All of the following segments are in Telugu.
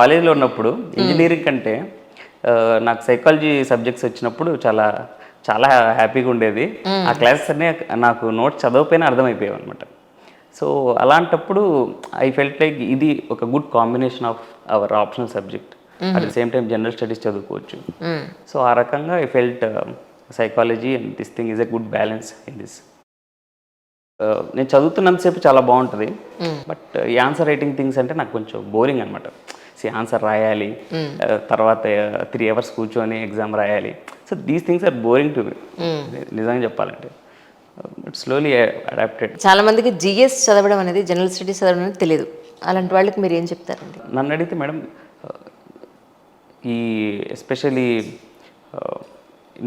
కాలేజీలో ఉన్నప్పుడు ఇంజనీరింగ్ కంటే నాకు సైకాలజీ సబ్జెక్ట్స్ వచ్చినప్పుడు చాలా చాలా హ్యాపీగా ఉండేది. ఆ క్లాసెస్ అన్నీ నాకు నోట్స్ చదవకపోయినా అర్థమైపోయాయి అనమాట. సో అలాంటప్పుడు ఐ ఫెల్ట్ లైక్ ఇది ఒక good combination of our optional subject. At the same time general studies చదువుకోవచ్చు. సో ఆ రకంగా I felt psychology and this thing is a good balance in this. నేను చదువుతున్నంతసేపు చాలా బాగుంటుంది, బట్ ఈ ఆన్సర్ రైటింగ్ థింగ్స్ అంటే నాకు కొంచెం బోరింగ్ అనమాట. ఆన్సర్ రాయాలి, తర్వాత 3 hours కూర్చొని ఎగ్జామ్ రాయాలి. So these things are boring to me, నిజంగా చెప్పాలంటే. But slowly adapted. చాలా మందికి జిఎస్ చదవడం అనేది, జనరల్ స్టడీస్ చదవడం అనేది తెలియదు. అలాంటి వాళ్ళకి మీరు ఏం చెప్తారండి? నన్ను అడిగితే మేడం, ఈ ఎస్పెషలీ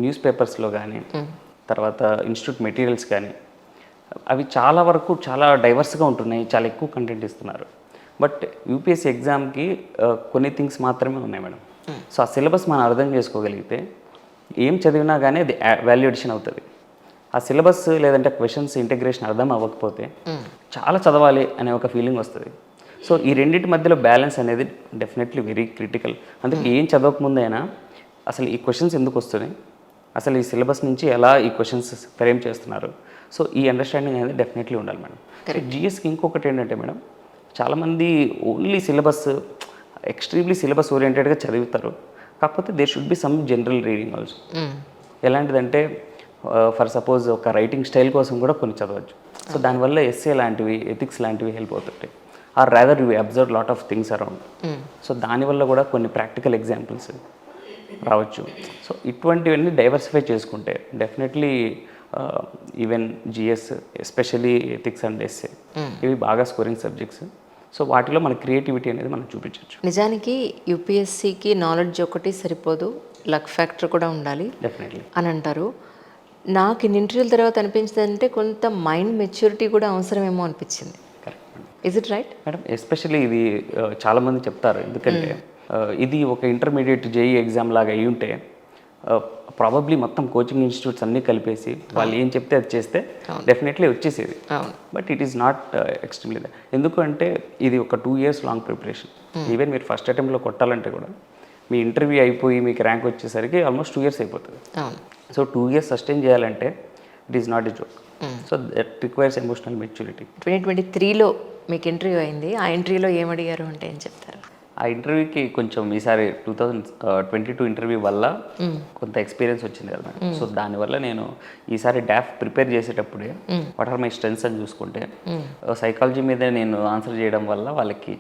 న్యూస్ పేపర్స్లో కానీ, తర్వాత ఇన్స్టిట్యూట్ మెటీరియల్స్ కానీ, అవి చాలా వరకు చాలా డైవర్స్గా ఉంటున్నాయి, చాలా ఎక్కువ కంటెంట్ ఇస్తున్నారు. బట్ యూపీఎస్సీ ఎగ్జామ్కి కొన్ని థింగ్స్ మాత్రమే ఉన్నాయి మేడం. సో ఆ సిలబస్ మనం అర్థం చేసుకోగలిగితే ఏం చదివినా కానీ అది వాల్యూ అడిషన్ అవుతుంది. ఆ సిలబస్ లేదంటే క్వశ్చన్స్ ఇంటిగ్రేషన్ అర్థం అవ్వకపోతే చాలా చదవాలి అనే ఒక ఫీలింగ్ వస్తుంది. సో ఈ రెండింటి మధ్యలో బ్యాలెన్స్ అనేది డెఫినెట్లీ వెరీ క్రిటికల్. అందుకే ఏం చదవకముందైనా అసలు ఈ క్వశ్చన్స్ ఎందుకు వస్తున్నాయి, అసలు ఈ సిలబస్ నుంచి ఎలా ఈ క్వశ్చన్స్ ఫ్రేమ్ చేస్తున్నారు, సో ఈ అండర్స్టాండింగ్ అనేది డెఫినెట్లీ ఉండాలి మేడం. జిఎస్కి ఇంకొకటి ఏంటంటే మేడం, చాలామంది ఓన్లీ సిలబస్, ఎక్స్ట్రీమ్లీ సిలబస్ ఓరియంటెడ్గా చదువుతారు. కాకపోతే there should be some general reading also. ఎలాంటిదంటే ఫర్ సపోజ్ ఒక రైటింగ్ స్టైల్ కోసం కూడా కొన్ని చదవచ్చు. సో దానివల్ల ఎస్ఏ లాంటివి, ఎథిక్స్ లాంటివి హెల్ప్ అవుతుంటాయి. Or rather you observe lot of things around. So దానివల్ల కూడా కొన్ని ప్రాక్టికల్ ఎగ్జాంపుల్స్ రావచ్చు. సో ఇటువంటివన్నీ డైవర్సిఫై చేసుకుంటే definitely even GS, especially ethics and SA, ఇవి బాగా స్కోరింగ్ సబ్జెక్ట్స్. సో వాటిలో మన క్రియేటివిటీ అనేది మనం చూపించవచ్చు. నిజానికి యూపీఎస్సీకి నాలెడ్జ్ ఒకటి సరిపోదు, లక్ ఫ్యాక్టర్ కూడా ఉండాలి డెఫినెట్లీ అని అంటారు. నాకు ఇన్ని ఇంటర్వ్యూల తర్వాత అనిపించింది అంటే కొంత మైండ్ మెచ్యూరిటీ కూడా అవసరమేమో అనిపించింది. Is it right madam? Especially ఇది చాలామంది చెప్తారు, ఎందుకంటే ఇది ఒక ఇంటర్మీడియట్ జేఈ ఎగ్జామ్ లాగా అయ్యి ఉంటే ప్రాబబ్లీ మొత్తం కోచింగ్ ఇన్స్టిట్యూట్స్ అన్నీ కలిపేసి వాళ్ళు ఏం చెప్తే అది చేస్తే డెఫినెట్లీ వచ్చేసేది. But it is not extremely. ఎందుకంటే ఇది ఒక 2 years లాంగ్ ప్రిపరేషన్. ఈవెన్ మీరు ఫస్ట్ అటెంప్ట్లో కొట్టాలంటే కూడా మీ ఇంటర్వ్యూ అయిపోయి మీకు ర్యాంక్ వచ్చేసరికి ఆల్మోస్ట్ 2 years అయిపోతుంది. సో 2 years సస్టైన్ చేయాలంటే it is not a joke. So that requires emotional maturity. 2023లో మీకు ఇంటర్వ్యూ అయింది. ఆ ఇంటర్వ్యూలో ఏమడిగారు అంటే ఏం చెప్తారు? ఆ ఇంటర్వ్యూకి కొంచెం ఈసారి 2022 ఇంటర్వ్యూ వల్ల కొంత ఎక్స్పీరియన్స్ వచ్చింది కదా. సో దానివల్ల నేను ఈసారి డాఫ్ ప్రిపేర్ చేసేటప్పుడే వాట్ ఆర్ మై స్ట్రెంగ్స్ అని చూసుకుంటే, సైకాలజీ మీద నేను ఆన్సర్ చేయడం వల్ల వాళ్ళకి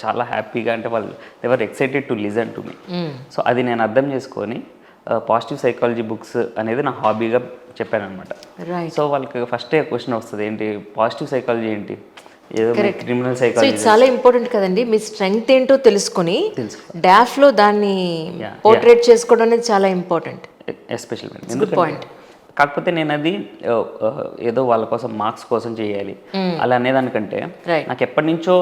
చాలా హ్యాపీగా, అంటే వాళ్ళు ever excited to listen to me. So అది నేను అర్థం చేసుకొని పాజిటివ్ సైకాలజీ బుక్స్ అనేది నా హాబీగా చెప్పాను అనమాట. సో వాళ్ళకి ఫస్ట్ క్వశ్చన్ వస్తుంది, ఏంటి పాజిటివ్ సైకాలజీ ఏంటి, ఏదో క్రిమినల్ సైకాలజీ. చాలా ఇంపార్టెంట్ కదండి, మీ స్ట్రెంగ్త్ ఏంటో తెలుసుకొని డాఫ్లో దాన్ని పోర్ట్రేట్ చేసుకోవడం అనేది చాలా ఇంపార్టెంట్. Special point. కాకపోతే నేను అది ఏదో వాళ్ళ కోసం మార్క్స్ కోసం చేయాలి అలా అనేదానికంటే, నాకు ఎప్పటి నుంచో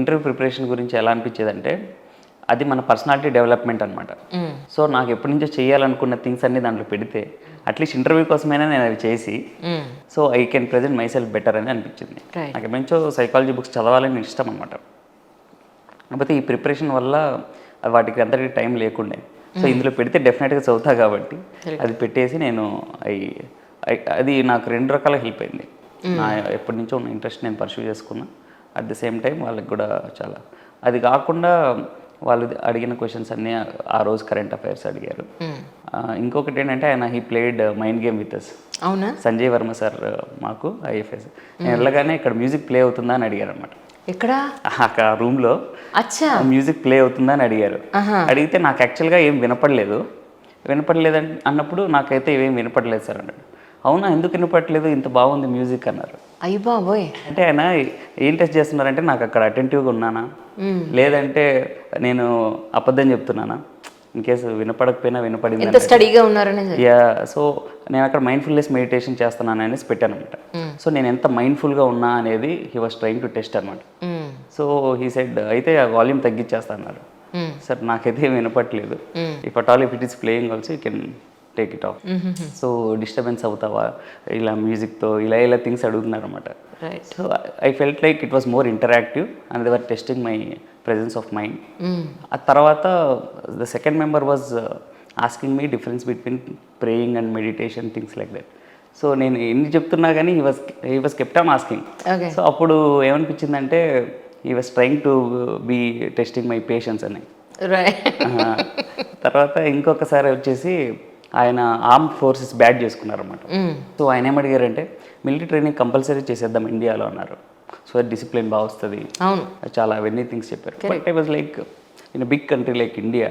ఇంటర్వ్యూ ప్రిపరేషన్ గురించి ఎలా అనిపించేది అంటే, అది మన పర్సనాలిటీ డెవలప్మెంట్ అనమాట. సో నాకు ఎప్పటి నుంచో చేయాలనుకున్న థింగ్స్ అన్ని దాంట్లో పెడితే అట్లీస్ట్ ఇంటర్వ్యూ కోసమైనా నేను అవి చేసి so I can present my self better అని అనిపించింది. నాకు ఎప్పటి నుంచో సైకాలజీ బుక్స్ చదవాలని ఇష్టం అనమాట. కాకపోతే ఈ ప్రిపరేషన్ వల్ల వాటికి అంతటి టైం లేకుండే. సో ఇందులో పెడితే డెఫినెట్గా చదువుతా కాబట్టి అది పెట్టేసి నేను అది నాకు 2 రకాల హెల్ప్ అయింది. నా ఎప్పటి నుంచో ఉన్న ఇంట్రెస్ట్ నేను పర్సూ చేసుకున్నా. అట్ ద సేమ్ టైం వాళ్ళకి కూడా చాలా, అది కాకుండా వాళ్ళు అడిగిన క్వశ్చన్స్ అన్నీ ఆ రోజు కరెంట్ అఫైర్స్ అడిగారు. ఇంకొకటి ఏంటంటే he played mind game with us. అవునా? సంజయ్ వర్మ సార్ మాకు ఐఎఫ్ఎస్. నేను వెళ్ళగానే ఇక్కడ మ్యూజిక్ ప్లే అవుతుందా అని అడిగారు అనమాట. ఎక్కడ? ఆ రూమ్లో మ్యూజిక్ ప్లే అవుతుందా అని అడిగారు. అడిగితే నాకు యాక్చువల్గా ఏం వినపడలేదు అన్నప్పుడు నాకైతే ఏం వినపడలేదు సార్ అన్నాడు. అవునా, ఎందుకు వినపడలేదు, ఇంత బాగుంది మ్యూజిక్ అన్నారు. అయ్యి బాబోయ్. అంటే ఆయన ఏం టెస్ట్ చేస్తున్నారంటే నాకు అక్కడ అటెంటివ్గా ఉన్నానా, లేదంటే నేను అబద్ధం చెప్తున్నానా, ఇన్ కేసు వినపడకపోయినా వినపడింది, స్టడీగా ఉన్నారని. సో నేను అక్కడ మైండ్ఫుల్నెస్ మెడిటేషన్ చేస్తున్నాను అనేసి పెట్టాను అనమాట. సో నేను ఎంత మైండ్ఫుల్గా ఉన్నా అనేది he was trying to test అనమాట. సో హీ సెడ్ అయితే ఆ వాల్యూమ్ తగ్గించేస్తా అన్నారు. సార్ నాకైతే వినపట్లేదు. If at all if it is playing also you can take it off. So disturbance అవుతావా ఇలా మ్యూజిక్తో ఇలా థింగ్స్ అడుగుతున్నారు అనమాట. Right. So I felt like it was more interactive and they were testing my presence of mind. ఆ తర్వాత the second member was asking me difference between praying and meditation things like that. So నేను ఎన్ని చెప్తున్నా కానీ he was kept on asking. Okay. So అప్పుడు ఏమనిపించిందంటే he was trying to be testing my patience అని. రైట్. తర్వాత ఇంకొకసారి వచ్చేసి ఆయన ఆర్మ్ ఫోర్సెస్ బ్యాడ్ చేసుకున్నారన్నమాట. సో ఆయన ఏమడిగారంటే మిలిటరీ ట్రైనింగ్ కంపల్సరీ చేసేద్దాం ఇండియాలో అన్నారు. సో డిసిప్లిన్ బాగా వస్తుంది, అవును. చాలా అవన్నీ థింగ్స్ చెప్పారు. But I was like in big country like India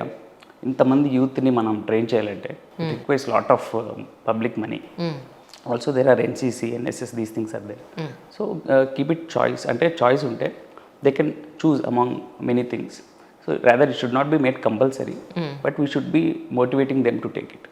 ఇంతమంది యూత్ని మనం ట్రైన్ చేయాలంటే it requires lot of public money. Also there are NCC, NSS, these things are there. So keep it choice, అంటే చాయిస్ ఉంటే they can choose among many things. So rather it should not be made compulsory, but we should be motivating them to take it.